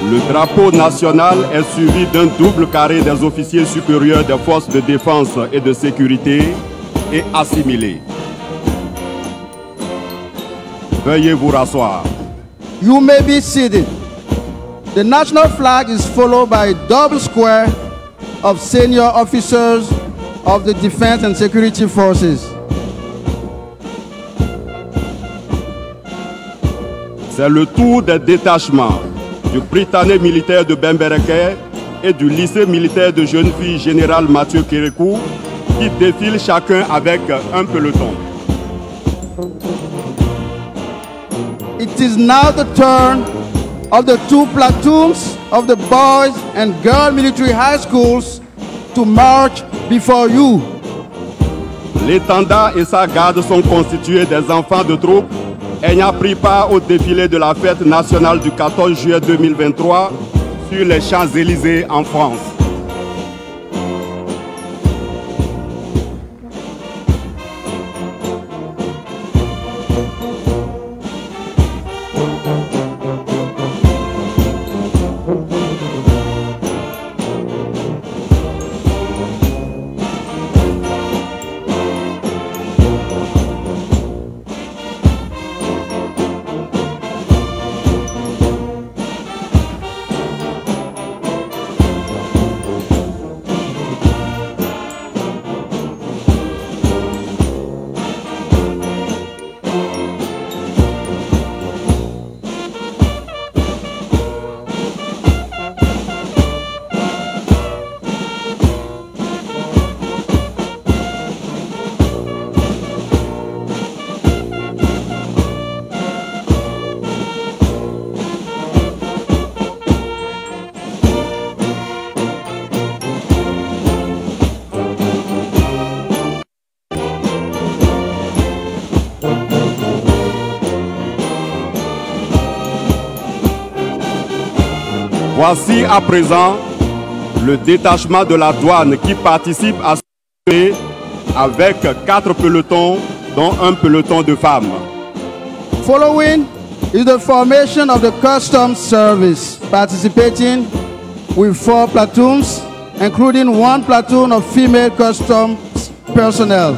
Le drapeau national est suivi d'un double carré des officiers supérieurs des forces de défense et de sécurité et assimilés. Veuillez vous rasseoir. You may be seated. The national flag is followed by a double square of senior officers of the Defense and Security Forces. C'est le tour des détachements du Prytanée militaire de Bembereke et du lycée militaire de jeunes filles Général Mathieu Kérékou qui défilent chacun avec un peloton. It is now the turn of the two platoons of the boys and girl military high schools to march before you. L'étendard et sa garde sont constitués des enfants de troupe ayant pris part au défilé de la fête nationale du 14 juillet 2023 sur les Champs-Élysées en France. Voici à présent le détachement de la douane qui participe à ce défilé avec 4 pelotons, dont un peloton de femmes. Following is the formation of the Customs Service, participating with 4 platoons, including 1 platoon of female customs personnel.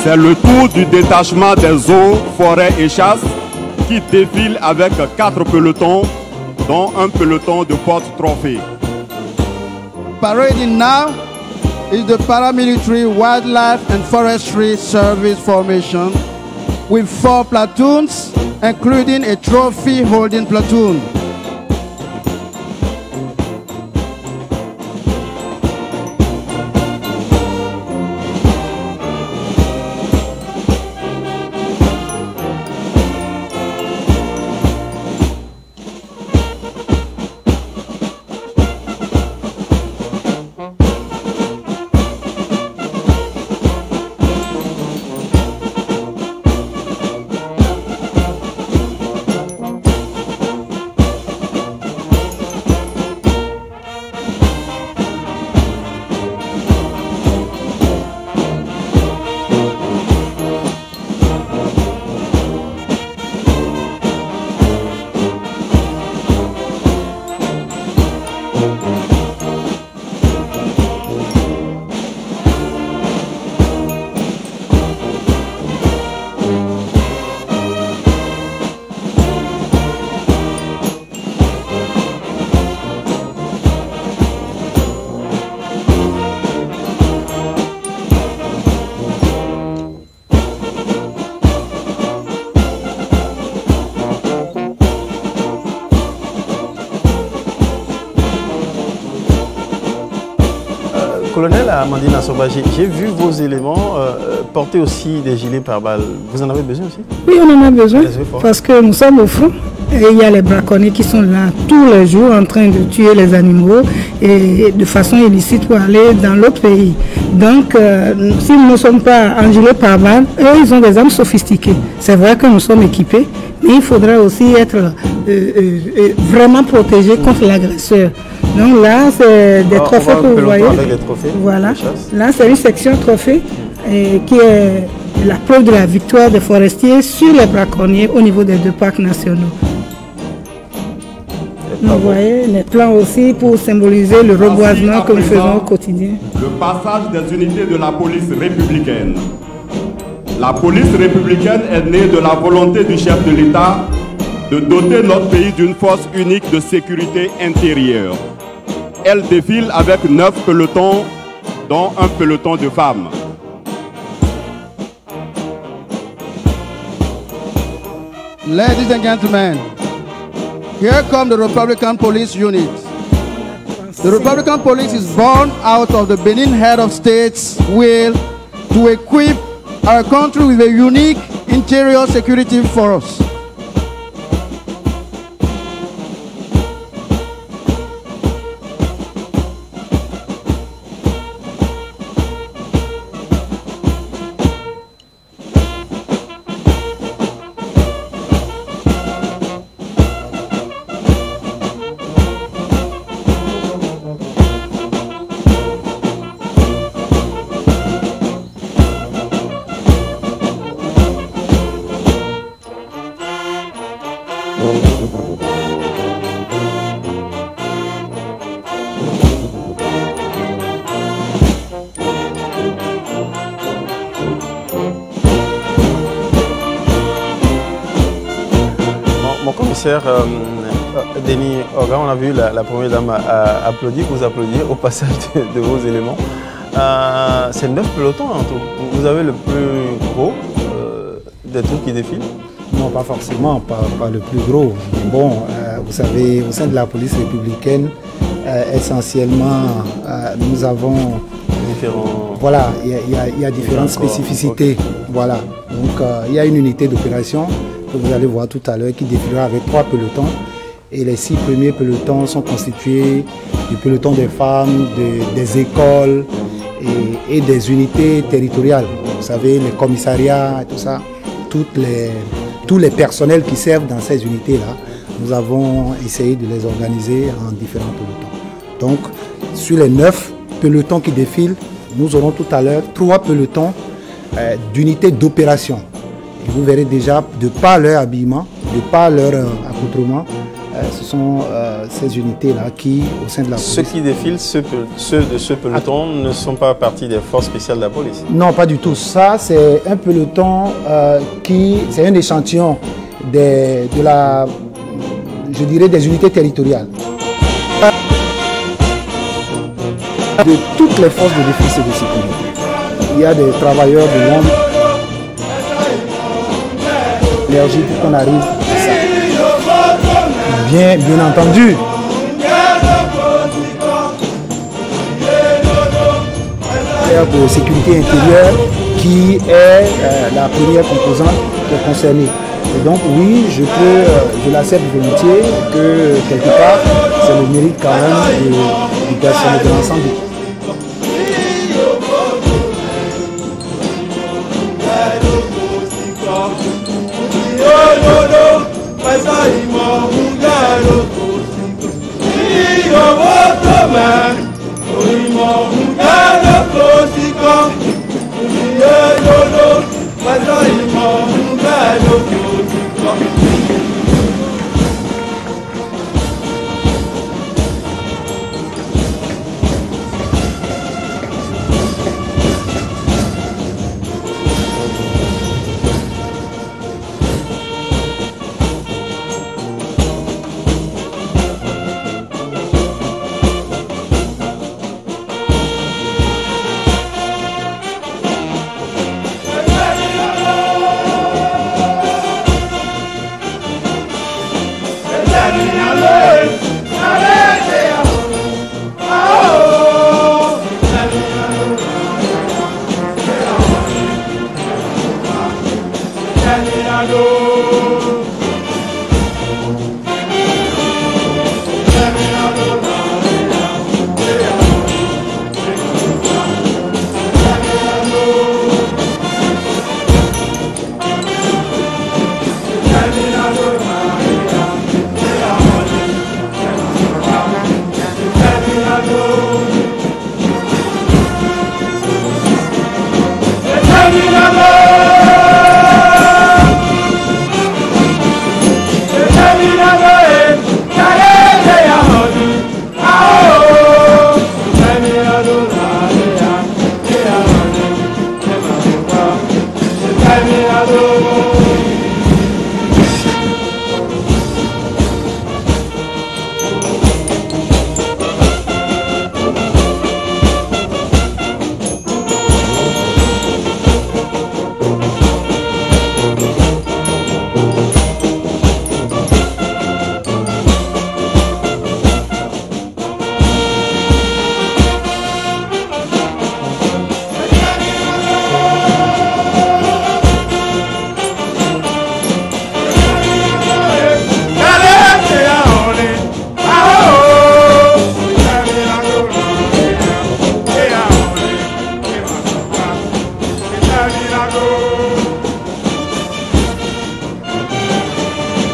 C'est le tour du détachement des eaux, forêts et chasses qui défile avec 4 pelotons, dont un peloton de porte-trophée. Parading now is the Paramilitary Wildlife and Forestry Service formation with 4 platoons including a trophy holding platoon. Colonel Amandine Assoba, j'ai vu vos éléments porter aussi des gilets pare-balles. Vous en avez besoin aussi? Oui, on en a besoin parce que nous sommes au front et il y a les braconniers qui sont là tous les jours en train de tuer les animaux et de façon illicite pour aller dans l'autre pays. Donc, si nous ne sommes pas en gilet pare-balles, eux, ils ont des armes sophistiquées. C'est vrai que nous sommes équipés, mais il faudra aussi être vraiment protégés contre l'agresseur. Donc là, c'est des trophées que vous voyez. Avec des trophées, voilà. Là, c'est une section trophée qui est la preuve de la victoire des forestiers sur les braconniers au niveau des 2 parcs nationaux. Vous voyez les plans aussi pour symboliser le reboisement que nous faisons au quotidien. Le passage des unités de la police républicaine. La police républicaine est née de la volonté du chef de l'État de doter notre pays d'une force unique de sécurité intérieure. Elle défile avec 9 pelotons, dont un peloton de femmes. Ladies and gentlemen, here come the Republican Police Unit. The Republican Police is born out of the Benin Head of State's will to equip our country with a unique interior security force. Mon commissaire Denis Oga, on a vu la première dame applaudir, vous applaudir au passage de vos éléments. C'est 9 pelotons en tout. Vous avez le plus gros des troupes qui défilent? Non, pas forcément, pas le plus gros. Mais bon, vous savez, au sein de la police républicaine, essentiellement, nous avons différents... Voilà, il y a différentes spécificités. Okay. Voilà, donc il y a une unité d'opération que vous allez voir tout à l'heure qui défilera avec 3 pelotons. Et les 6 premiers pelotons sont constitués du peloton des femmes, des écoles et des unités territoriales. Vous savez, les commissariats et tout ça, tous les personnels qui servent dans ces unités-là, nous avons essayé de les organiser en différents pelotons. Donc, sur les 9 pelotons qui défilent, nous aurons tout à l'heure 3 pelotons d'unités d'opération. Et vous verrez déjà, de par leur habillement, de par leur accoutrement, ce sont ces unités-là qui, au sein de la police... Ceux qui défilent, ceux de ce peloton ne sont pas partie des forces spéciales de la police? Non, pas du tout. Ça, c'est un peloton c'est un échantillon je dirais, des unités territoriales. De toutes les forces de défense et de sécurité. Il y a des travailleurs de l'ombre. l'énergie pour qu'on arrive à ça. Bien entendu. De sécurité intérieure qui est la première composante concernée. Et donc oui, je l'accepte volontiers que quelque part, c'est le mérite quand même du personnel de l'ensemble.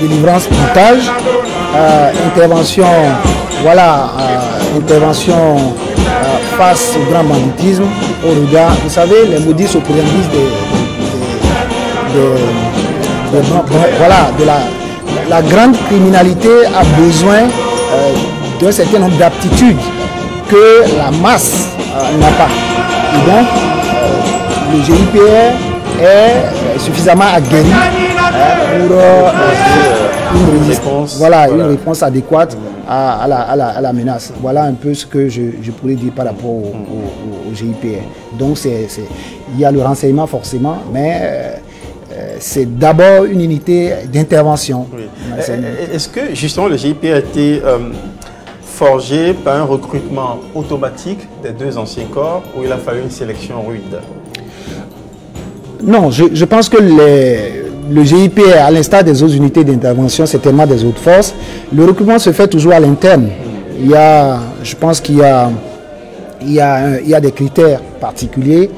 Délivrance montage, intervention, voilà, intervention face au grand banditisme, au regard, vous savez, les modus operandi voilà, de la grande criminalité a besoin d'un certain nombre d'aptitudes que la masse n'a pas. Et donc, le GIPR est suffisamment aguerri pour une réponse adéquate à la menace. Voilà un peu ce que je pourrais dire par rapport au GIPR. Donc il y a le renseignement forcément, mais c'est d'abord une unité d'intervention. Oui. Est-ce que justement le GIPR a été forgé par un recrutement automatique des deux anciens corps ou il a fallu une sélection rude? Non, je pense que le GIPR, à l'instar des autres unités d'intervention, c'est tellement des autres forces. Le recrutement se fait toujours à l'interne. Je pense qu'il y a des critères particuliers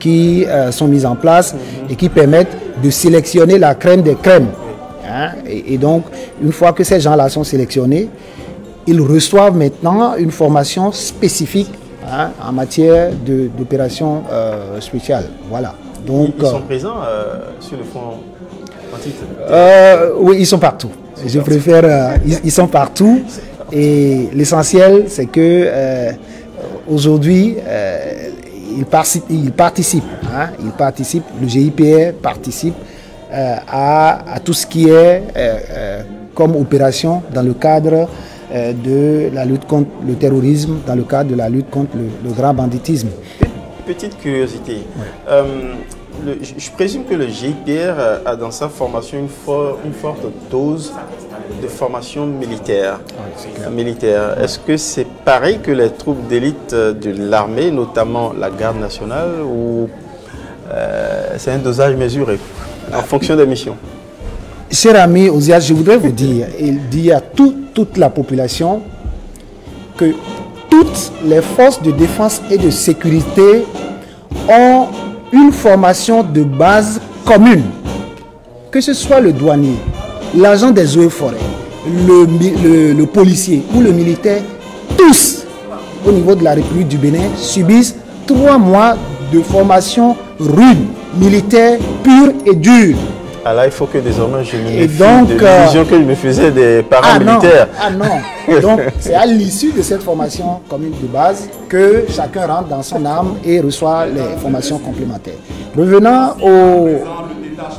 qui sont mis en place et qui permettent de sélectionner la crème des crèmes. Hein? Et donc, une fois que ces gens-là sont sélectionnés, ils reçoivent maintenant une formation spécifique en matière d'opérations spéciales. Voilà. Donc, ils sont présents sur le front anti-terroriste? Oui, ils sont partout. Je préfère, ils sont partout. Et l'essentiel, c'est que aujourd'hui, ils participent. Le GIPR participe à tout ce qui est comme opération dans le cadre de la lutte contre le terrorisme, dans le cadre de la lutte contre le grand banditisme. Petite curiosité. je présume que le GIPR a dans sa formation une forte dose de formation militaire. Est-ce que c'est pareil que les troupes d'élite de l'armée, notamment la garde nationale, ou c'est un dosage mesuré en fonction des missions? Cher ami Ozias, je voudrais vous dire et dire à toute la population que toutes les forces de défense et de sécurité ont une formation de base commune. Que ce soit le douanier, l'agent des eaux et forêts, le policier ou le militaire, tous au niveau de la République du Bénin subissent 3 mois de formation rude, militaire, pure et dure. Ah là, il faut que désormais je me méfie donc, de l'illusion que je me faisais des paramilitaires. Non. Donc, c'est à l'issue de cette formation commune de base que chacun rentre dans son arme et reçoit les formations complémentaires. Revenant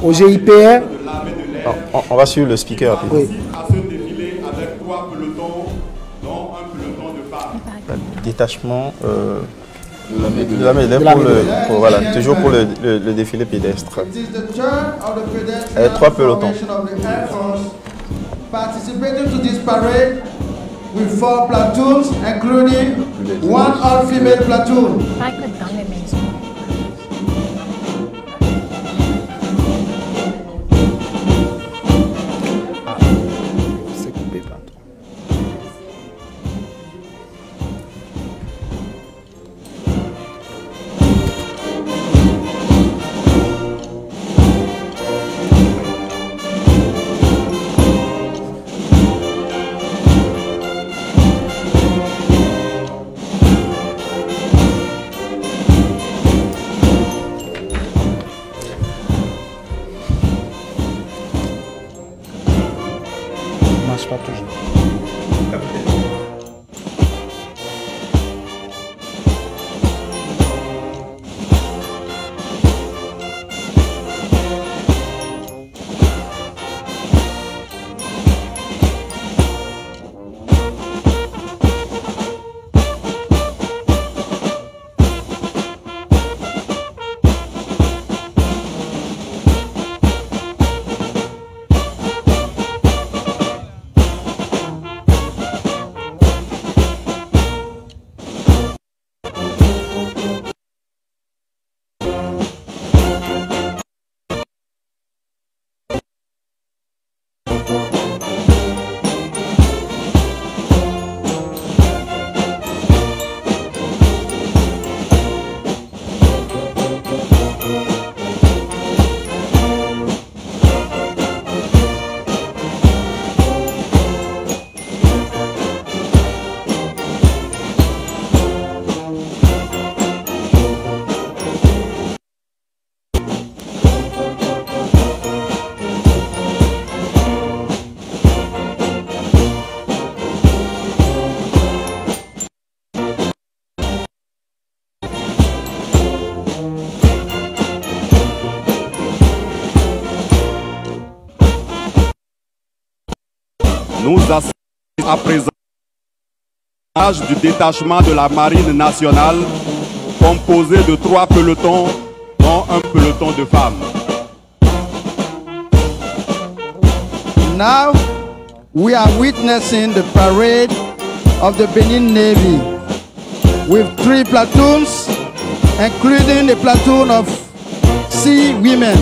au GIPR. On va suivre le speaker. Oui. À ce défilé avec 3 pelotons, dont un peloton de femmes. Détachement de la MEDEF toujours pour le défilé pédestre. 3 pelotons. Participating to this parade with 4 platoons, including 1 all-female platoon. Nous assistons à présent du détachement de la Marine nationale composé de 3 pelotons, dont un peloton de femmes. Now, we are witnessing the parade of the Benin Navy with 3 platoons, including a platoon of sea women.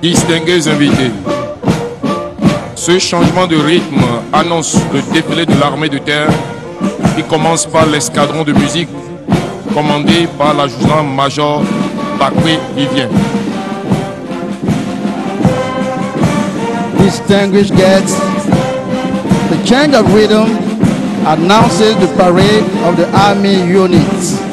Distingués invités, ce changement de rythme annonce le défilé de l'armée de terre qui commence par l'escadron de musique commandé par l'adjudant-major Bakwe Vivien. Distinguished guests, the change of rhythm announces the parade of the army units.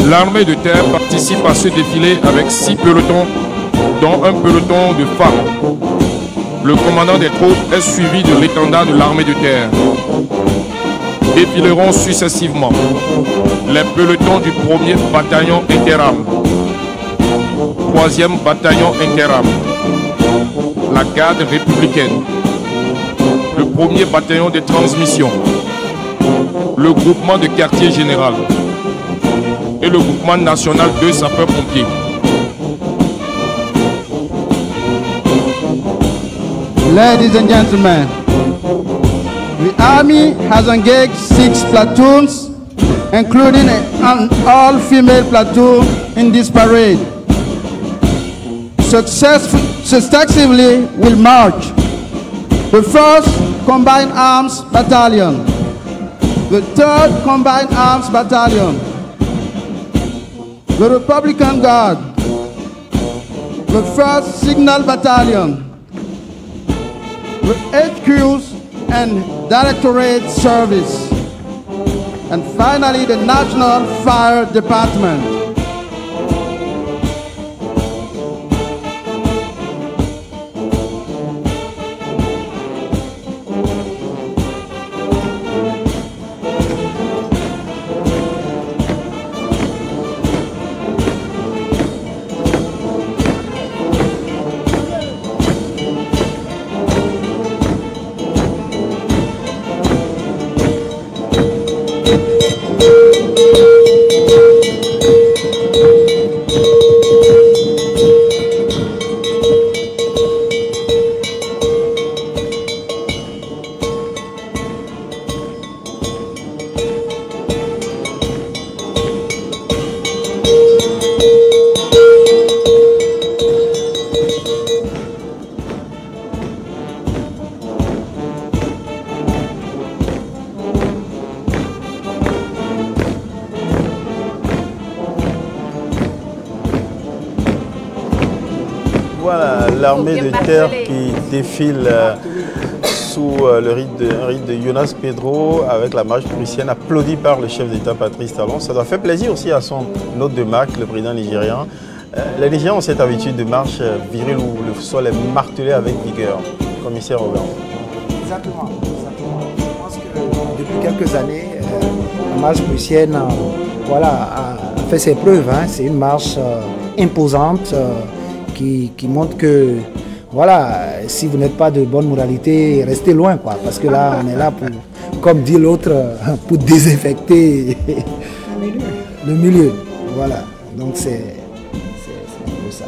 L'armée de terre participe à ce défilé avec 6 pelotons, dont un peloton de femmes. Le commandant des troupes est suivi de l'étendard de l'armée de terre. Défileront successivement les pelotons du 1er bataillon Interam, 3e bataillon Interam, la garde républicaine, le 1er bataillon de transmission, le groupement de quartier général et le groupement national de sapeurs-pompiers. Ladies and gentlemen, the Army has engaged 6 platoons, including an all-female platoon in this parade. Successively will march the 1st Combined Arms Battalion, the 3rd Combined Arms Battalion, the Republican Guard, the 1st Signal Battalion, the HQs and Directorate Service, and finally the National Fire Department. Voilà l'armée de terre qui défile sous le rite de Jonas Pedro avec la marche prussienne applaudie par le chef d'État Patrice Talon. Ça doit faire plaisir aussi à son hôte de marque, le président nigérian. Les Nigériens ont cette habitude de marche virile où le sol est martelé avec vigueur. Commissaire Robert. Exactement. Je pense que depuis quelques années, la marche prussienne a fait ses preuves. Hein. C'est une marche imposante qui montre que voilà, si vous n'êtes pas de bonne moralité, restez loin, quoi, parce que là, on est là pour, comme dit l'autre, pour désinfecter le milieu. Voilà, donc c'est un peu ça.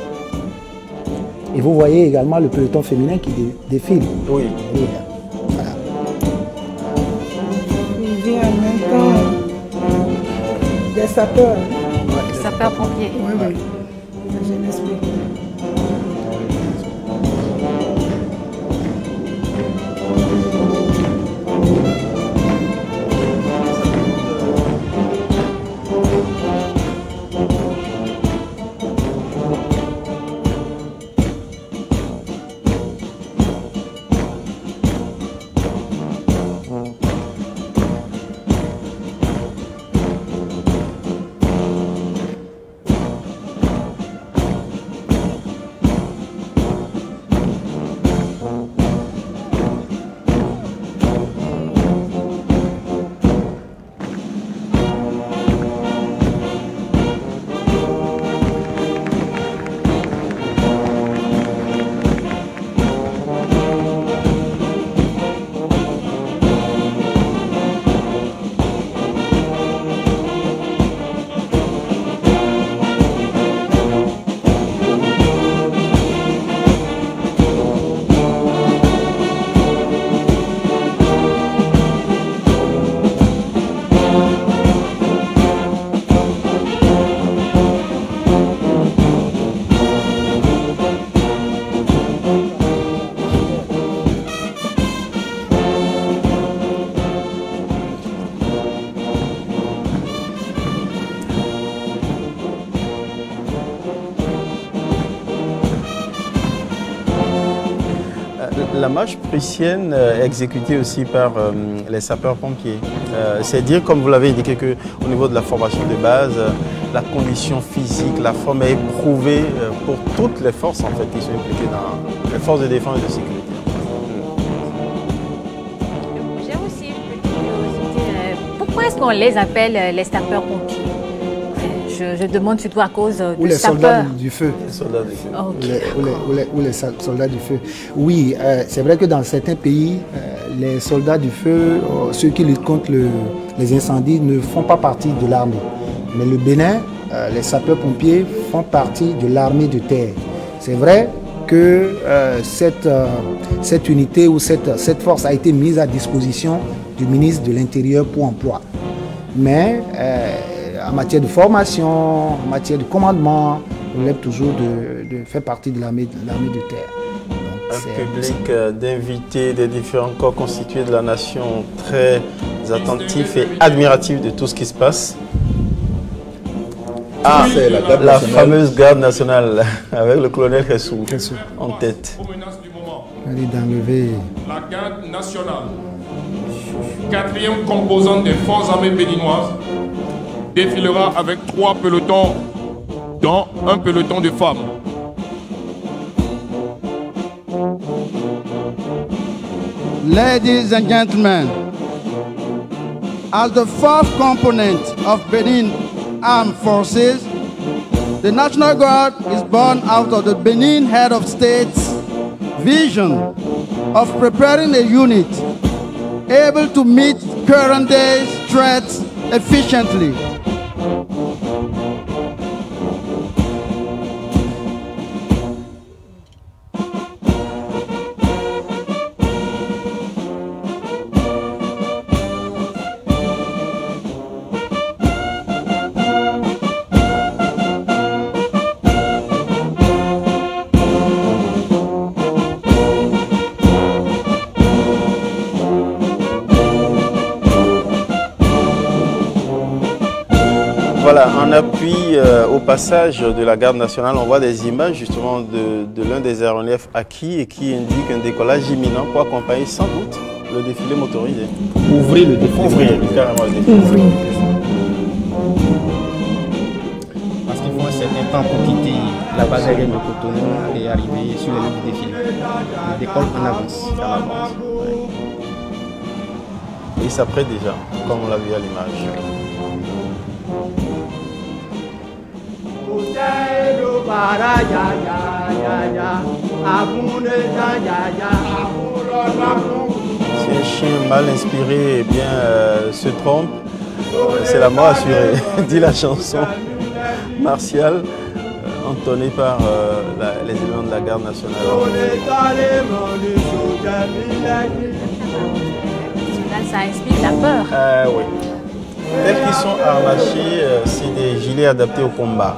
Et vous voyez également le peloton féminin qui défile. Oui. Et, voilà. Il vient en même temps des sapeurs. Des sapeurs-pompiers. Oui, oui. La jeunesse. La marche prussienne est exécutée aussi par les sapeurs-pompiers. C'est dire, comme vous l'avez indiqué, qu'au niveau de la formation de base, la condition physique, la forme est éprouvée pour toutes les forces en fait, qui sont impliquées dans les forces de défense et de sécurité. J'ai aussi une petite curiosité. Pourquoi est-ce qu'on les appelle les sapeurs-pompiers? Je demande surtout à cause ou de les soldats sapeurs. du feu. Les soldats du feu. Okay. Ou les soldats du feu. Oui, c'est vrai que dans certains pays, les soldats du feu, ceux qui luttent contre les incendies, ne font pas partie de l'armée. Mais le Bénin, les sapeurs-pompiers font partie de l'armée de terre. C'est vrai que cette unité ou cette force a été mise à disposition du ministre de l'Intérieur pour emploi. Mais en matière de formation, en matière de commandement, on lève toujours de faire partie de l'armée de terre. Donc, un public d'invités des différents corps constitués de la nation très attentif et admiratif de tout ce qui se passe. Ah, c'est la fameuse garde nationale avec le colonel Kessou en tête. D'enlever la garde nationale, quatrième composante des forces armées béninoises, défilera avec 3 pelotons, dont un peloton de femmes. Ladies and gentlemen, as the fourth component of Benin Armed Forces, the National Guard is born out of the Benin Head of State's vision of preparing a unit able to meet current day threats efficiently. Voilà, en appui au passage de la garde nationale, on voit des images justement de l'un des aéronefs acquis et qui indique un décollage imminent pour accompagner sans doute le défilé motorisé. Ouvrir le défilé. Ouvrir carrément le défilé. Ouvrir. Parce qu'il faut un certain temps pour quitter la base aérienne de Cotonou et arriver sur le lieu du défilé. Il décolle en avance. Ouais. Il s'apprête déjà, comme on l'a vu à l'image. Si un chien mal inspiré eh bien, se trompe, c'est la mort assurée, dit la chanson martiale, entonnée par les éléments de la garde nationale. Ça inspire la peur. Oui. Tels qu'ils sont harnachés, c'est des gilets adaptés au combat.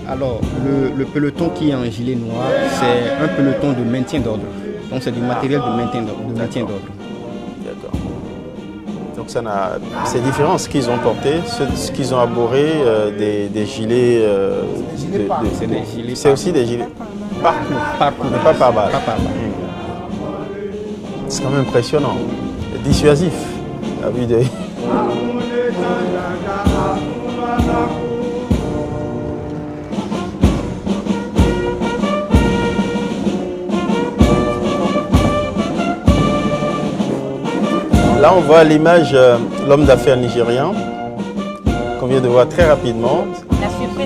Alors, le peloton qui est en gilet noir, c'est un peloton de maintien d'ordre. Donc, c'est du matériel de maintien d'ordre. D'accord. Donc, c'est différent ce qu'ils ont porté, ce qu'ils ont arboré, des gilets. C'est des gilets. C'est aussi des gilets parcours, mais pas par balle. C'est quand même impressionnant, dissuasif à vue d'œil. Là, on voit à l'image l'homme d'affaires nigérian qu'on vient de voir très rapidement.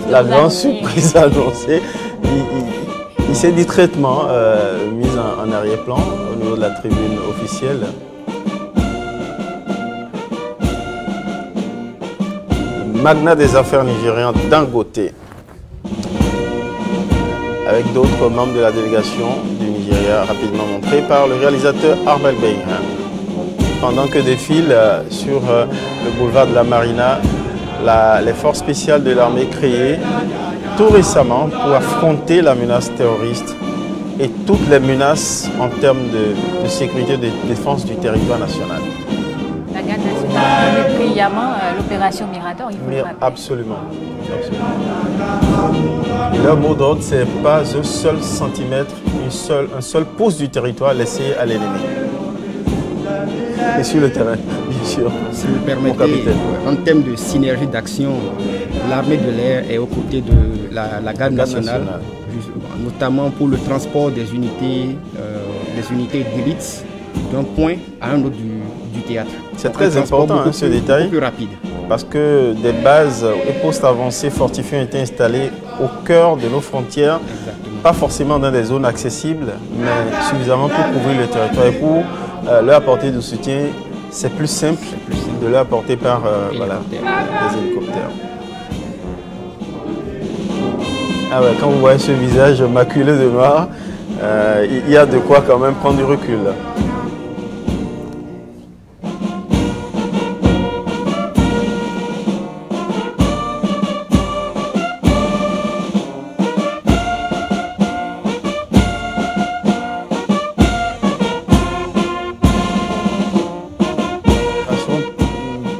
La grande surprise annoncée. Il s'est discrètement mis en arrière-plan au niveau de la tribune officielle. Le magnat des affaires nigérian Dangote, avec d'autres membres de la délégation du Nigeria, rapidement montrés par le réalisateur Arbel Beyhan. Pendant que défilent sur le boulevard de la Marina les forces spéciales de l'armée créées tout récemment pour affronter la menace terroriste et toutes les menaces en termes de sécurité et de défense du territoire national. La garde nationale a créée régulièrement l'opération Mirador. Absolument. Et leur mot d'ordre, c'est pas un seul centimètre, un seul pouce du territoire laissé à l'ennemi. Et sur le terrain, bien sûr. Si vous permettez, en termes de synergie d'action, l'armée de l'air est aux côtés de la garde nationale, notamment pour le transport des unités d'élite d'un point à un autre du théâtre. C'est très important ce détail, plus rapide. Parce que des bases et postes avancés fortifiés ont été installés au cœur de nos frontières. Exactement. Pas forcément dans des zones accessibles, mais suffisamment pour couvrir le territoire. Et pour leur apporter du soutien, c'est plus simple de leur apporter par des hélicoptères. Ah ouais, quand vous voyez ce visage maculé de noir, il y a de quoi quand même prendre du recul.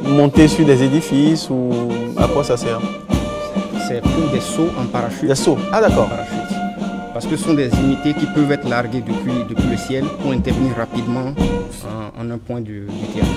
Monter sur des édifices ou à quoi ça sert? C'est pour des sauts en parachute. Des sauts, ah d'accord. Parce que ce sont des unités qui peuvent être larguées depuis le ciel pour intervenir rapidement en un point du théâtre.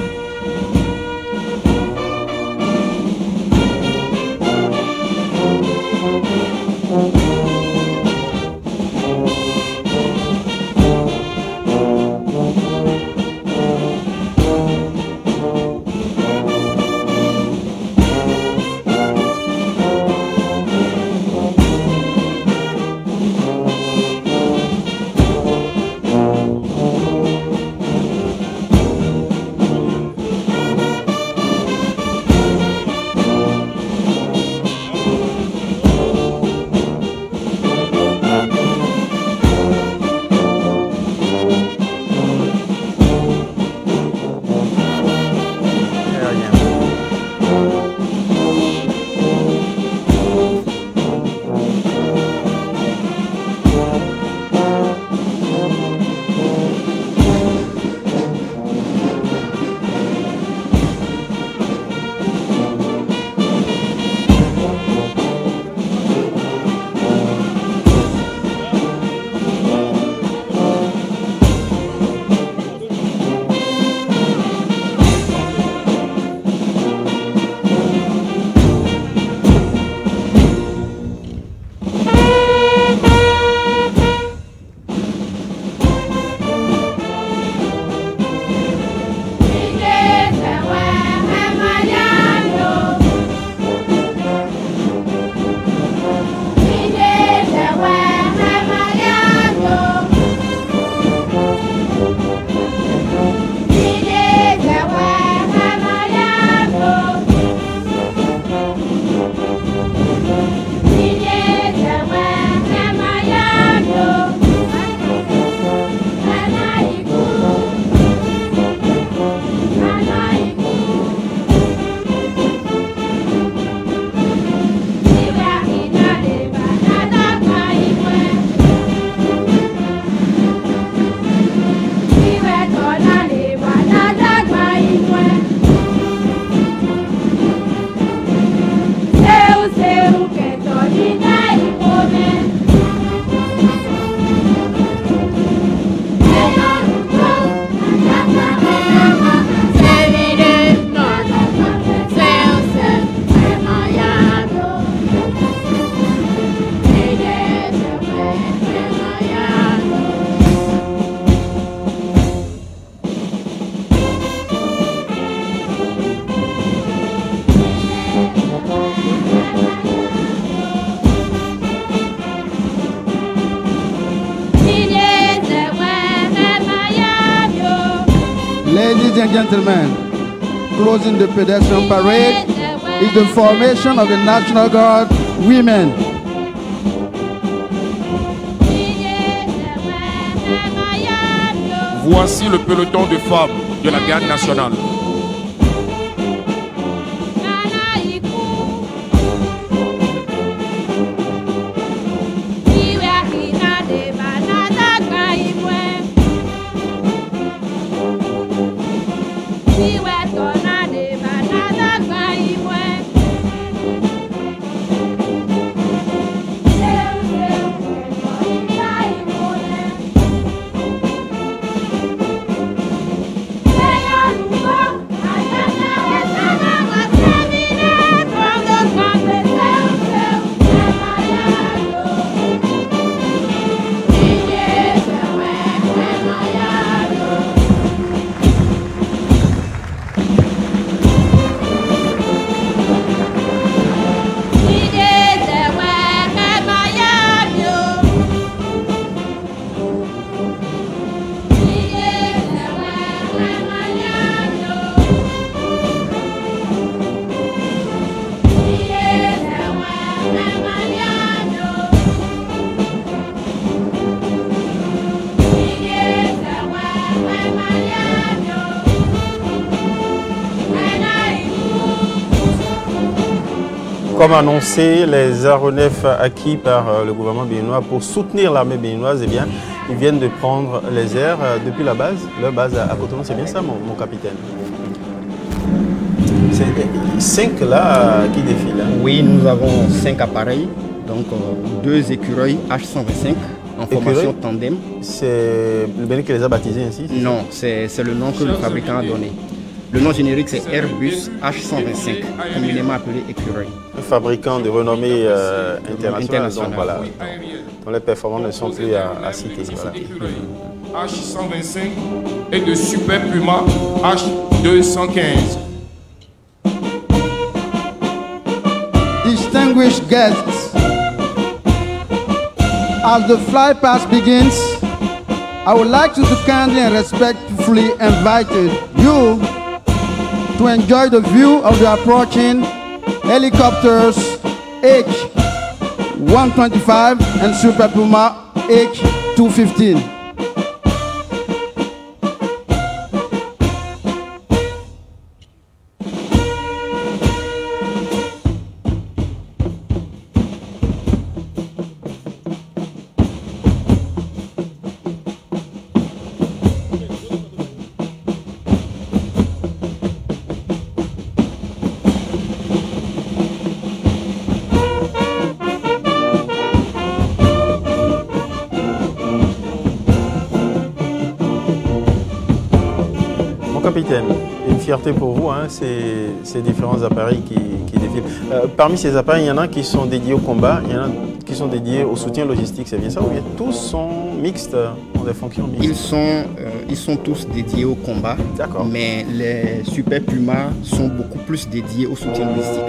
Ladies and gentlemen, closing the pedestrian parade is the formation of the National Guard women. Voici le peloton de femmes de la garde nationale. Comme annoncé, les aéronefs acquis par le gouvernement béninois pour soutenir l'armée béninoise, eh bien, ils viennent de prendre les airs depuis la base. Leur base à Cotonou, c'est bien ça, mon capitaine? C'est 5 là qui défilent. Hein. Oui, nous avons 5 appareils, donc 2 écureuils H125 en formation tandem. C'est le Bénin qui les a baptisés ainsi? Non, c'est le nom que le fabricant a donné. Le nom générique, c'est Airbus H125, communément appelé écureuil. Un fabricant de renommée internationale, donc voilà, dont les performances ne sont plus à citer. Voilà. H125 et de Super Puma H215. Distinguished guests, as the flight pass begins, I would like to kindly and respectfully invite you to enjoy the view of the approaching helicopters H-125 and Super Puma H-215. Capitaine, une fierté pour vous, hein, ces différents appareils qui défilent. Parmi ces appareils, il y en a qui sont dédiés au combat, il y en a qui sont dédiés au soutien logistique, c'est bien ça? Ou bien tous sont mixtes, ont des fonctions mixtes? Ils sont tous dédiés au combat, mais les Super Puma sont beaucoup plus dédiés au soutien logistique.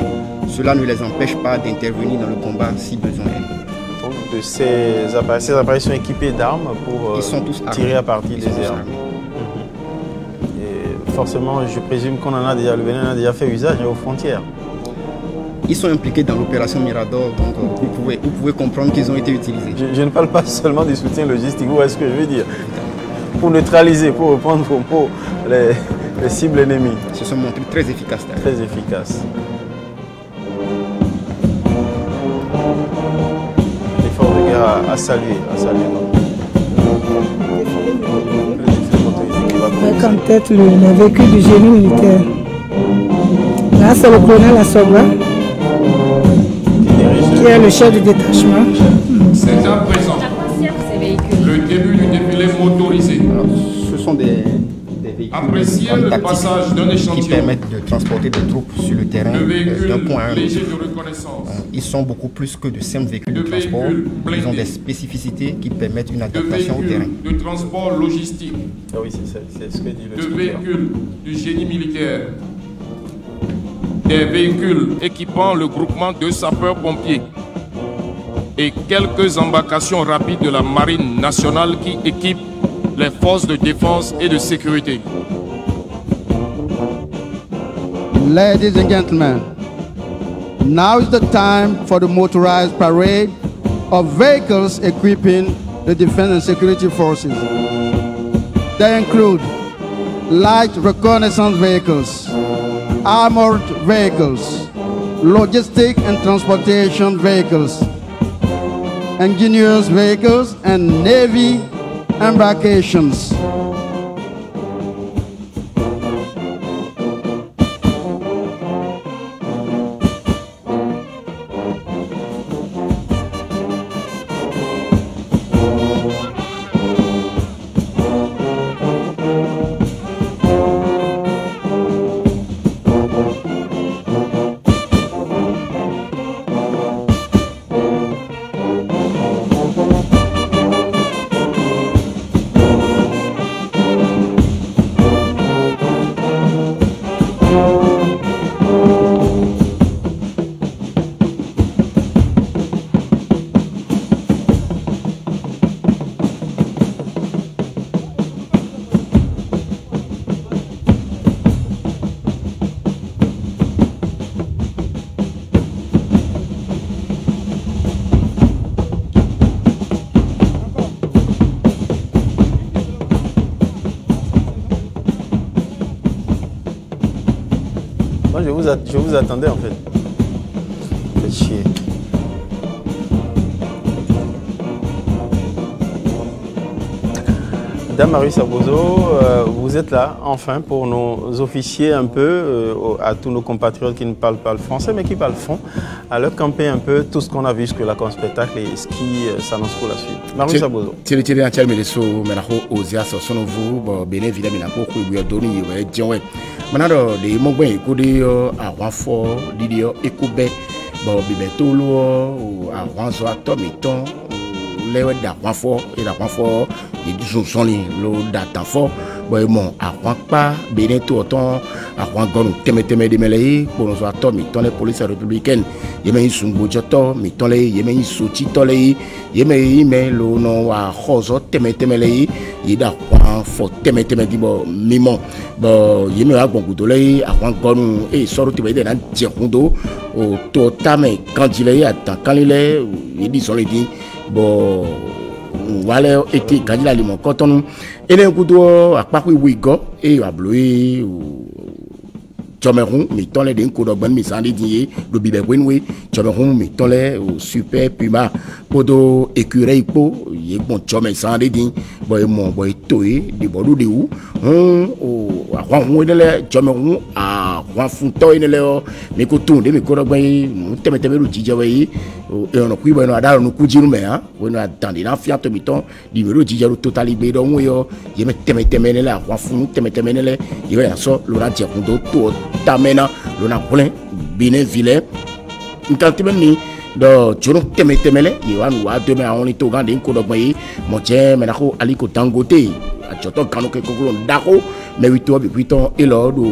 Cela ne les empêche pas d'intervenir dans le combat si besoin est. Donc ces appareils sont équipés d'armes pour tirer à partir des airs. Forcément, je présume qu'on en a déjà, le Bénin en a déjà fait usage aux frontières. Ils sont impliqués dans l'opération Mirador, donc vous pouvez comprendre qu'ils ont été utilisés. Je ne parle pas seulement du soutien logistique, vous voyez ce que je veux dire? Pour neutraliser, pour reprendre vos mots, les cibles ennemies. Ils se sont montrés très efficaces. Très efficaces. L'effort de guerre à saluer. Avec en tête le véhicule du génie militaire. Là, c'est le colonel Asogba, qui est le chef du détachement. C'est à présent le début du défilé motorisé. Alors, ce sont des véhicules appréciez le passage d'un échantillon qui permettent de transporter des troupes sur le terrain d'un point à un autre. Ils sont beaucoup plus que de simples véhicules de transport. Ils ont des spécificités qui permettent une adaptation au terrain. De transport logistique. Ah oui, c'est ce que dit le de véhicules du génie militaire. Des véhicules équipant le groupement de sapeurs-pompiers et quelques embarcations rapides de la marine nationale qui équipent les forces de défense et de sécurité. Ladies and gentlemen, now is the time for the motorized parade of vehicles equipping the defense and security forces. They include light reconnaissance vehicles, armored vehicles, logistic and transportation vehicles, engineers vehicles, and Navy embarkations. Je vous attendais en fait. officiers. Dame Marie Sabozo, vous êtes là, enfin, pour nos officiers un peu, à tous nos compatriotes qui ne parlent pas le français, mais qui parlent fond, à leur camper un peu tout ce qu'on a vu jusque-là comme spectacle et ce qui s'annonce pour la suite. Marie Sabozo. lewe da wafo et la wafo et du soni lo data fo boy mon a pa bene tout autant a gon teme de melei pour nous atomi ton les police républicaine yeme sungo joto mi ton les yeme soti tole yeme lo no wa khozo teme lei yida fo teme di bo mimon bo yeme wa gon gudole a gon e soro tibe de na jekundo o to tame quand il est attend quand il est il dit son dit bon voilà été quand il a les mon coton et les couteaux à part oui go et à bleu Cameroun mais dans les d'un coup de bonne mise en ligne le bibé winwe Cameroun mais dans les super puma podo écureuil po y bon Cameroun sans ligne boy mon boy toé de bodo de où o à on de les Cameroun à on funto ne le mais ko ton de me ko boy teme lu jijawe et on a pris bon ada no kujiru me hein on a attendre na fiato biton numéro jijaru totali be do yo y me teme ne la on fun teme ne le y va so le rantia kundo to tamena lona plein bine ville ntantimen ni do juro temele yiwan wa de me on to gande ko do bayi mo che me na ko aliko dangote a joto kanu ke ko ndako me wito bi wito elo do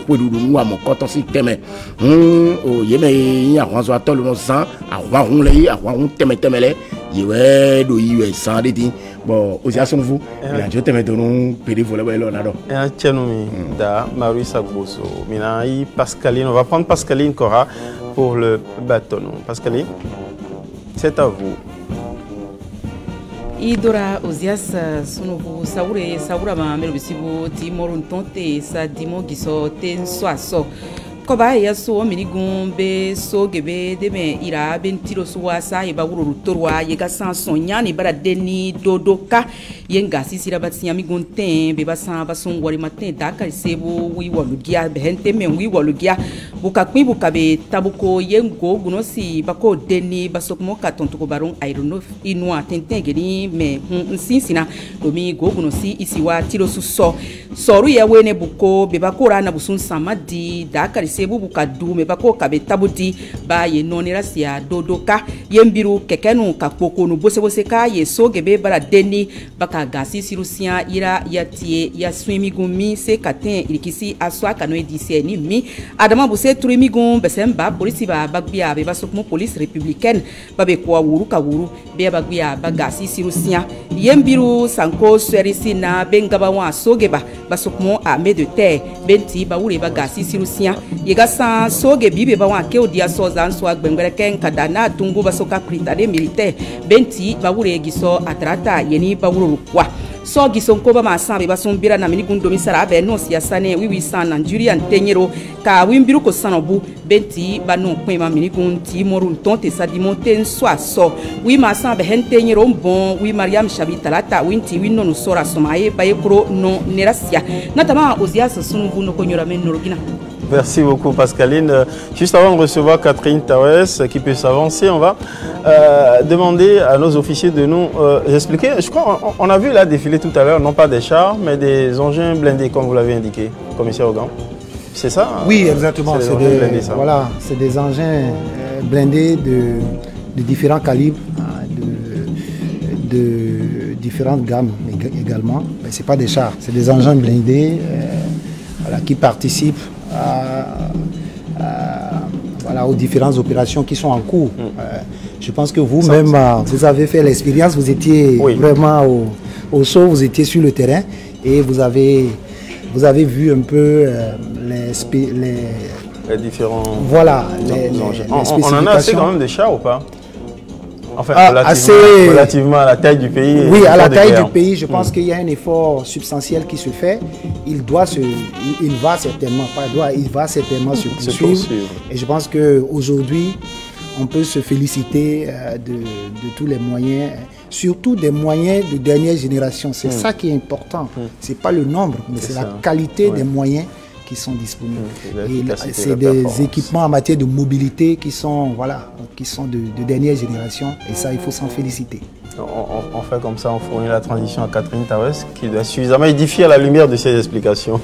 podu nwa mo koto si teme o yeme ya wanzo atolo no san a wa hun le a wa hun temele yiwe do yiwe san de din bon aussi à son vous il a jeté maintenant pédé voler là là et un tchénoumi da Marie Sabozo Minaï Pascaline, on va prendre Pascaline Cora pour le bâton. Pascaline, c'est à vous. Idora Ozias Sunubu Saure Saura Melbisibu Timorun Tonte Sa Dimo Giso Ten Soaso Koba yaso minigumbe so gebe deme ira bentiro suwasa iba wuro torwa yega sanson nyani bara deni dodoka yenga sisira batsinya migunten be basan bason wari matin daka sebo wi wolugia behente men wi wolugia buka kwi buka be tabuko yengo gunosi bako deni basokmo katonto ko baron airono inwa tenten geni me nsinsina domi go gunosi isiwa tiro suso soru ya wene buko be bakora na busun samadi daka sebu buka dume bako kabe tabudi ba ye nonira sia dodoka yembiru kekenu kapoko no bose ka ye sogebe bara deni baka gasi sirusia ira yatie ya swimigumi se katen irikisi aswa kano edise ni mi adama bose turimigun besemba polisi ba bagbia be basokmo police républicaine babe kwa wuru ka wuru be bagbia bagasi sirusia yembiru sanko serisi na bengaba wa sogeba basokmo a me de terre benti ba wure bagasi sirusia yega san soge bibe ba wa ke odia soza so agbengere ken kadana tungu basoka pritade militaire benti ba wure giso atrata yeni ba wuru kwa so gisonko ba masambe basombira na mini gundo misara be no siasane wiwi san Nigeria ntenyero ka wimbiru ko sanobu benti ba no kwema mini gunti morun tonte sadimonte nswa so wi masambe hentenyero bon wi Mariam Shabita lata winti winno no sora somaye ba yekro no nerasia natama ozias sunubu no konyora men norogina. Merci beaucoup Pascaline. Juste avant de recevoir Catherine Tawes qui peut s'avancer, on va demander à nos officiers de nous expliquer. Je crois on a vu là défiler tout à l'heure, non pas des chars, mais des engins blindés comme vous l'avez indiqué, commissaire Ogan. C'est ça? Oui, exactement. C'est des engins blindés de différents calibres, de différentes gammes également. Mais ce n'est pas des chars, c'est des engins blindés qui participent aux différentes opérations qui sont en cours. Je pense que vous-même, vous avez fait l'expérience, vous étiez vraiment au saut, vous étiez sur le terrain et vous avez vu un peu les différents... Voilà, on en a assez quand même des chars ou pas? Enfin, relativement à la taille du pays. Oui, à la taille du pays, je pense qu'il y a un effort substantiel qui se fait. Il va certainement se poursuivre. Et je pense qu'aujourd'hui, on peut se féliciter de tous les moyens, surtout des moyens de dernière génération. C'est ça qui est important. C'est pas le nombre, mais c'est la qualité des moyens qui sont disponibles. C'est des équipements en matière de mobilité qui sont, de dernière génération, et ça, il faut s'en féliciter. On fait comme ça, on fournit la transition à Catherine Tawes, qui doit suffisamment édifier à la lumière de ses explications.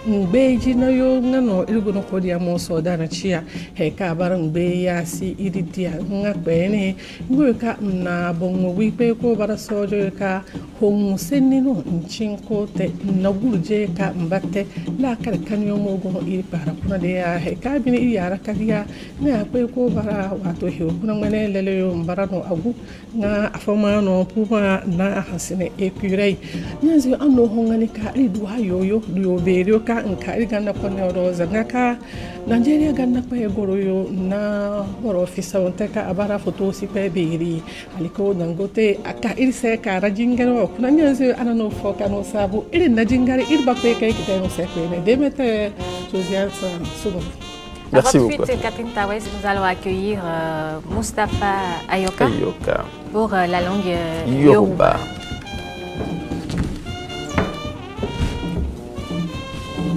Mbeji na yo ngano ilgono ko dia mo so dana chia he ka barang be ya si iditia nga kwene ngo ka na bongo wi pe ko bara sojo ka hon senni no nchinko te na gurje ka mbate la kar kan yo mo go iri para kuna de ya he ka bi ni yara ka dia na pe ko bara wato he kuna ngene lele yo mbara no agu nga afama no puma na hasine epurei nyazi ando hongani ka idu hayo yo berio nkari ganda kone roza ngaka Nigeria ganda kwa egoro yo na horo ofisa wonteka abara foto si pe biri aliko nangote aka irse ka rajingaro kuna nyanze anano foka no sabu iri na jingari irba pe kai kita no sekwe ne demete Josiane Sogo. Merci beaucoup. Tout de suite, Catherine Tawes, nous allons accueillir Mustapha Ayoka pour la langue Yoruba.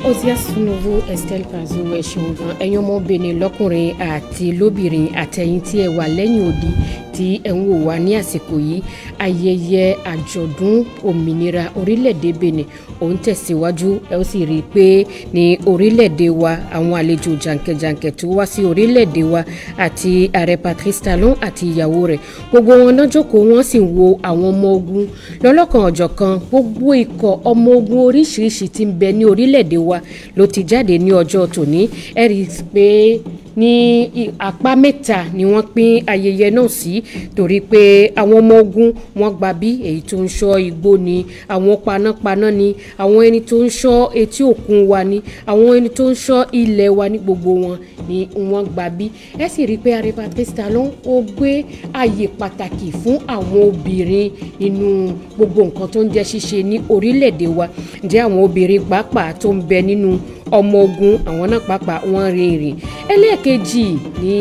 Osias Nouveau Estelle Pazou Eshungan Enyomo Bene lọ́kùnrin àti lóbìnrin àtẹ̀yìn tí ẹ wà lẹ́yìn odi tí ẹ ń wò wá ní àsìkò yìí ayẹyẹ àjọ̀dún òmìnira orílẹ̀-èdè Benin òun tẹ̀síwájú ẹ ó sì rí i pé ní orílẹ̀-èdè wa àwọn àlejò jàǹkẹ̀jàǹkẹ̀ tó wá sí orílẹ̀-èdè wa àti ààrẹ Patrice Talon àti ìyàwó rẹ̀ gbogbo wọn náà jókòó wọn sì ń wo àwọn ọmọ ogun lọ́lọ́kan ọ̀jọ̀kan gbogbo ikọ̀ ọmọ ogun oríṣiríṣi tí ń bẹ ní orílẹ̀-èdè wa ló ti jáde ní ọjọ́ tòní ẹ rí i pé ní apá mẹ́ta ni wọ́n pín ayẹyẹ náà sí torí pé àwọn ọmọ ogun wọ́n gba bí èyí tó ń ṣọ́ igbó ni àwọn panápaná ni àwọn ẹni tó ń ṣọ́ etí òkun wa ni àwọn ẹni tó ń ṣọ́ ilẹ̀ wa ní gbogbo wọn ni wọ́n gba bí ẹ sì rí i pé ààrẹ Patrice Talon ó gbé àyè pàtàkì fún àwọn obìnrin nínú gbogbo nǹkan tó ń jẹ́ ṣíṣe ní orílẹ̀-èdè wa ǹjẹ́ àwọn obìnrin pàápàá tó ń bẹ nínú ọmọ ogun àwọn náà pàápàá wọ́n rìnrìn ẹlẹ́ẹ̀kejì ní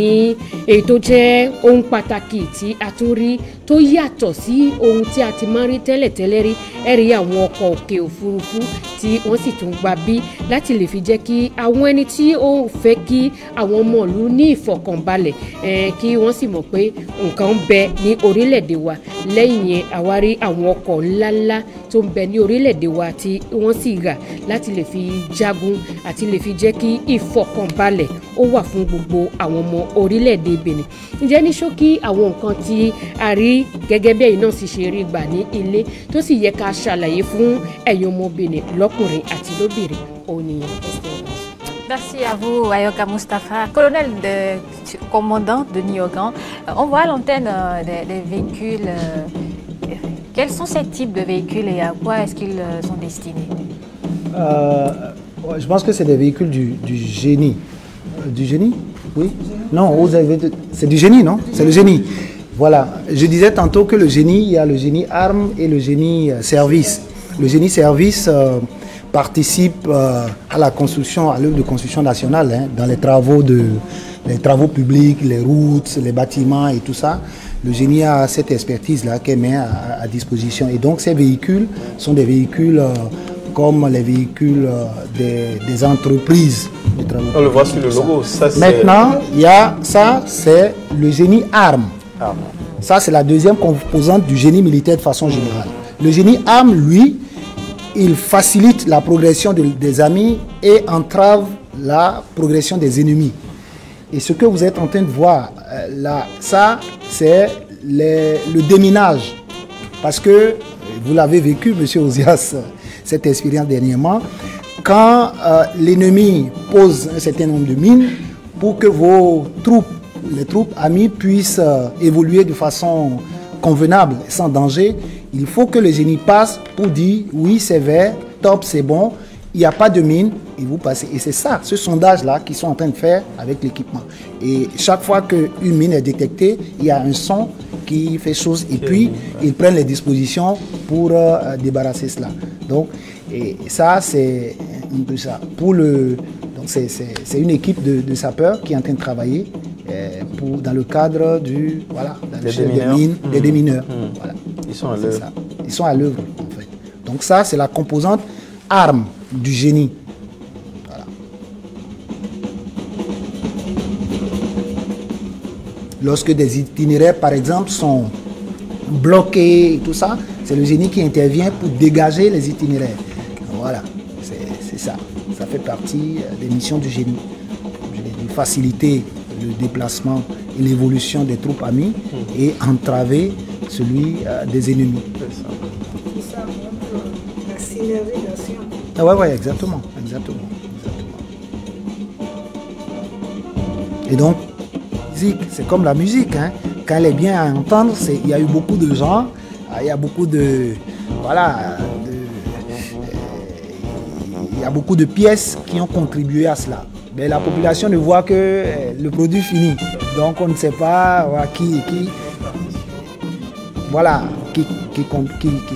èyí tó jẹ́ ohun pàtàkì tí a tún rí tó yàtọ̀ sí ohun tí a ti máa ń rí tẹ́lẹ̀tẹ́lẹ̀ rí ẹ̀rí àwọn ọkọ̀ òkè òfurufú tí wọ́n sì tún gba bí láti lè fi jẹ́ kí àwọn ẹni tí ó fẹ́ kí àwọn ọmọ ìlú ní ìfọ̀kànbalẹ̀ kí wọ́n sì mọ̀ pé nǹkan ń bẹ ní orílẹ̀-èdè wa lẹ́yìn yẹn àwárí àwọn ọkọ̀ ńláńlá tó ń bẹ ní orílẹ̀-èdè wa tí wọ́n sì rà láti lè fi jagun àti lè fi jẹ́ kí ìfọ̀kànbalẹ̀ ó wà fún gbogbo àwọn ọmọ orílẹ̀-èdè Benin. Ǹjẹ́ ní ṣókí àwọn nǹkan tí a rí gẹ́gẹ́ bí ẹ̀yin náà sì ṣe rí gbà ní ilé tó sì yẹ ká ṣàlàyé fún ẹ̀yin ọmọ Benin lọ́kùnrin àti lóbìnrin òní. Merci à vous, Ayoka Mustapha, colonel de commandant de Niogan. On voit à l'antenne des véhicules. Quels sont ces types de véhicules et à quoi est-ce qu'ils sont destinés? Je pense que c'est des véhicules du génie. Du génie? Oui? Non, c'est du génie, non? C'est le génie. Voilà. Je disais tantôt que le génie, il y a le génie armes et le génie service. Le génie service participe à la construction, à l'œuvre de construction nationale, dans les travaux publics, les routes, les bâtiments et tout ça. Le génie a cette expertise-là qu'elle met à disposition. Et donc ces véhicules sont des véhicules comme les véhicules des entreprises de travaux. On le voit sur le logo. Ça, maintenant, il y a ça, c'est le génie armes. Ça, c'est la deuxième composante du génie militaire de façon générale. Le génie armes, lui, il facilite la progression des amis et entrave la progression des ennemis. Et ce que vous êtes en train de voir là, ça, c'est le déminage. Parce que vous l'avez vécu, M. Osias, cette expérience dernièrement, quand l'ennemi pose un certain nombre de mines pour que vos troupes, les troupes amies, puissent évoluer de façon convenable, sans danger, il faut que le génie passe pour dire oui, c'est vert, top, c'est bon, il n'y a pas de mine, et vous passez. Et c'est ça, ce sondage-là qu'ils sont en train de faire avec l'équipement. Et chaque fois qu'une mine est détectée, il y a un son qui fait chose, et puis ils prennent les dispositions pour débarrasser cela. Donc, Et ça, c'est un peu ça. Donc c'est une équipe de sapeurs qui est en train de travailler dans le cadre des démineurs. Voilà. Ils sont à l'œuvre. Ils sont à l'œuvre, en fait. Donc ça, c'est la composante arme du génie. Voilà. Lorsque des itinéraires, par exemple, sont bloqués et tout ça, c'est le génie qui intervient pour dégager les itinéraires. Voilà, c'est ça. Ça fait partie des missions du génie. De faciliter le déplacement et l'évolution des troupes amies et entraver celui des ennemis. Ça montre la synergie d'action. Oui, exactement. Et donc, c'est comme la musique. Hein. Quand elle est bien à entendre, il y a eu beaucoup de gens, il y a beaucoup de... Voilà, il y a beaucoup de pièces qui ont contribué à cela. Mais la population ne voit que le produit fini. Donc on ne sait pas qui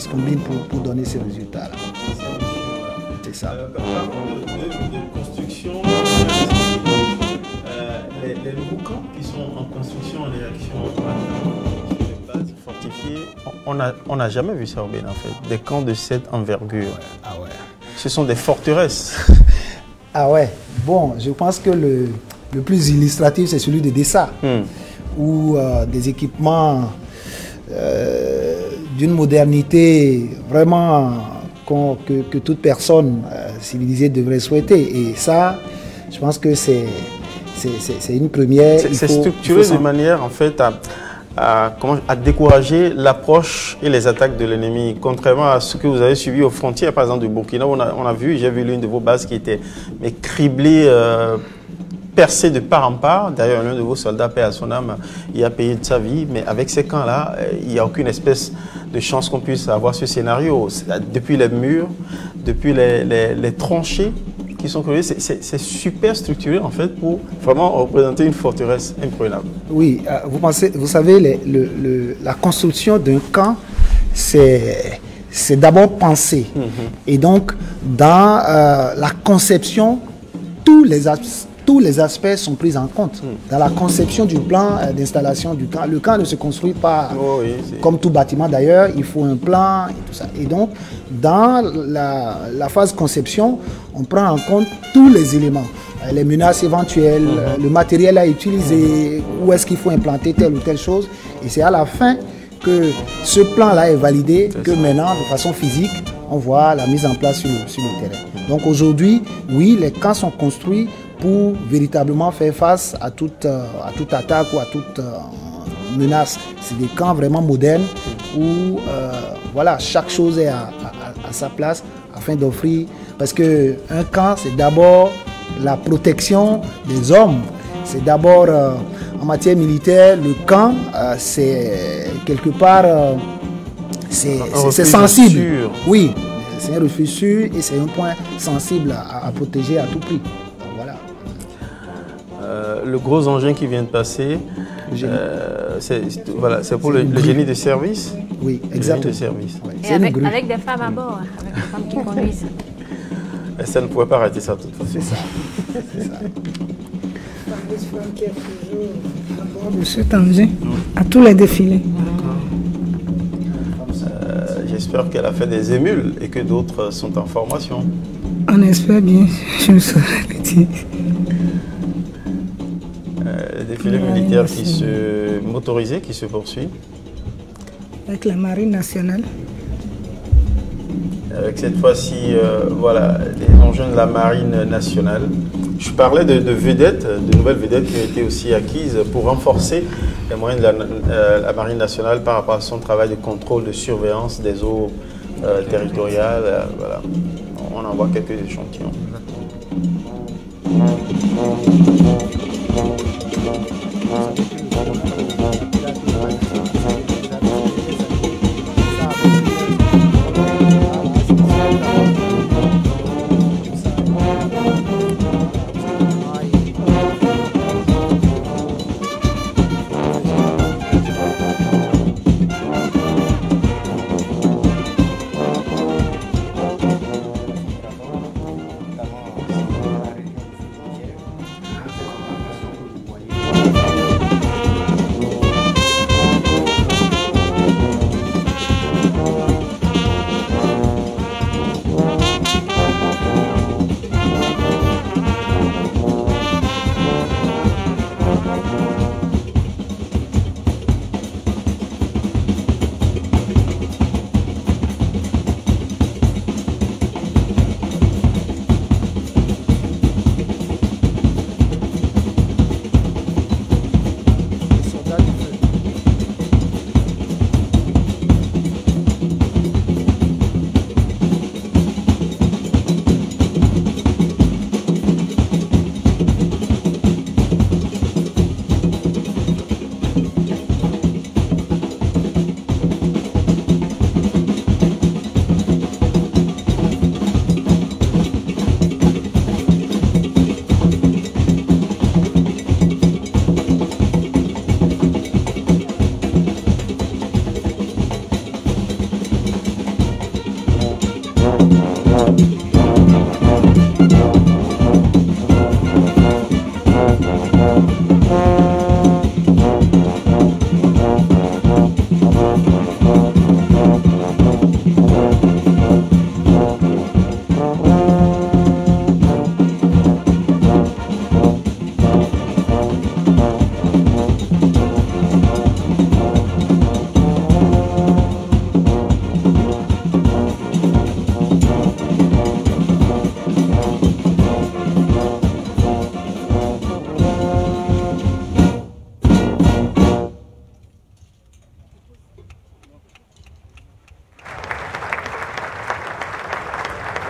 se combine pour donner ces résultats-là. C'est ça. De construction, les nouveaux camps qui sont en construction, en érection, sur des bases fortifiées, on n'a jamais vu ça au Bénin en fait. Des camps de cette envergure. Ah ouais. Ce sont des forteresses. Ah ouais. Bon, je pense que le plus illustratif, c'est celui de Dessa, où des équipements d'une modernité vraiment que toute personne civilisée devrait souhaiter. Et ça, je pense que c'est une première. C'est structuré de manière, en fait, à décourager l'approche et les attaques de l'ennemi. Contrairement à ce que vous avez suivi aux frontières, par exemple, du Burkina, j'ai vu l'une de vos bases qui était criblée, percée de part en part. D'ailleurs, l'un de vos soldats, paix à son âme, il a payé de sa vie. Mais avec ces camps-là, il n'y a aucune espèce de chance qu'on puisse avoir ce scénario. Depuis les murs, depuis les tranchées qui sont créées, c'est super structuré en fait pour vraiment représenter une forteresse imprenable. Oui, vous savez, la construction d'un camp, c'est d'abord penser. Et donc, dans la conception, tous les aspects sont pris en compte. Dans la conception du plan d'installation du camp, le camp ne se construit pas comme tout bâtiment d'ailleurs, il faut un plan et tout ça. Et donc, dans la phase conception, on prend en compte tous les éléments, les menaces éventuelles, le matériel à utiliser, où est-ce qu'il faut implanter telle ou telle chose. Et c'est à la fin que ce plan-là est validé, que maintenant, de façon physique, on voit la mise en place sur le terrain. Donc aujourd'hui, oui, les camps sont construits pour véritablement faire face à toute attaque ou à toute menace. C'est des camps vraiment modernes où voilà, chaque chose est à sa place afin d'offrir. Parce qu'un camp, c'est d'abord la protection des hommes. C'est d'abord, en matière militaire, le camp, c'est quelque part, c'est sensible. Oui, c'est un refuge sûr et c'est un point sensible à protéger à tout prix. Le gros engin qui vient de passer, c'est pour le génie de service. Oui, exactement. De service. Ouais. Et avec des femmes à bord, avec des femmes qui conduisent. Et ça ne pouvait pas arrêter ça de toute façon. C'est ça. De cet engin, à tous les défilés. J'espère qu'elle a fait des émules et que d'autres sont en formation. On espère bien, je ne saurais le dire. Défilé militaire motorisé qui se poursuit. Avec la Marine nationale. Avec cette fois-ci, voilà, les engins de la Marine nationale. Je parlais de vedettes, de nouvelles vedettes qui ont été aussi acquises pour renforcer les moyens de la Marine nationale par rapport à son travail de contrôle, de surveillance des eaux territoriales. Voilà. On en voit quelques échantillons.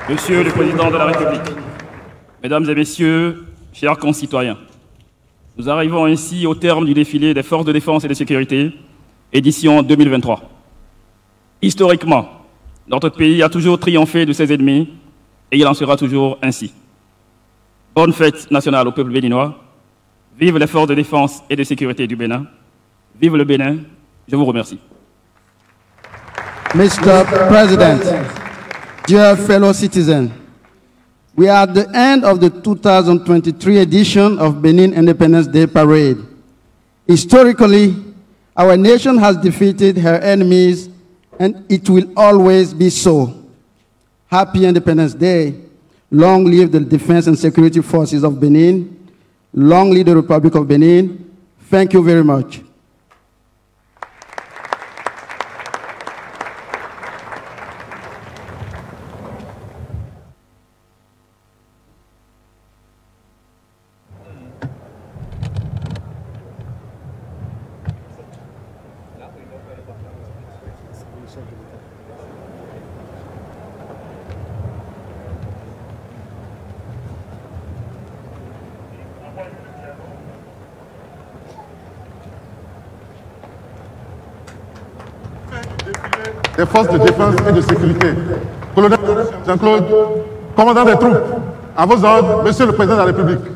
Monsieur le Président de la République, Mesdames et Messieurs, chers concitoyens, nous arrivons ainsi au terme du défilé des forces de défense et de sécurité, édition 2023. Historiquement, notre pays a toujours triomphé de ses ennemis et il en sera toujours ainsi. Bonne fête nationale au peuple béninois. Vive les forces de défense et de sécurité du Bénin. Vive le Bénin. Je vous remercie. Mr. President, dear fellow citizens, we are at the end of the 2023 edition of Benin Independence Day Parade. Historically, our nation has defeated her enemies, and it will always be so. Happy Independence Day. Long live the Defense and Security Forces of Benin. Long live the Republic of Benin. Thank you very much. Des forces de défense et de sécurité. Colonel Jean-Claude, commandant des troupes, à vos ordres, Monsieur le Président de la République.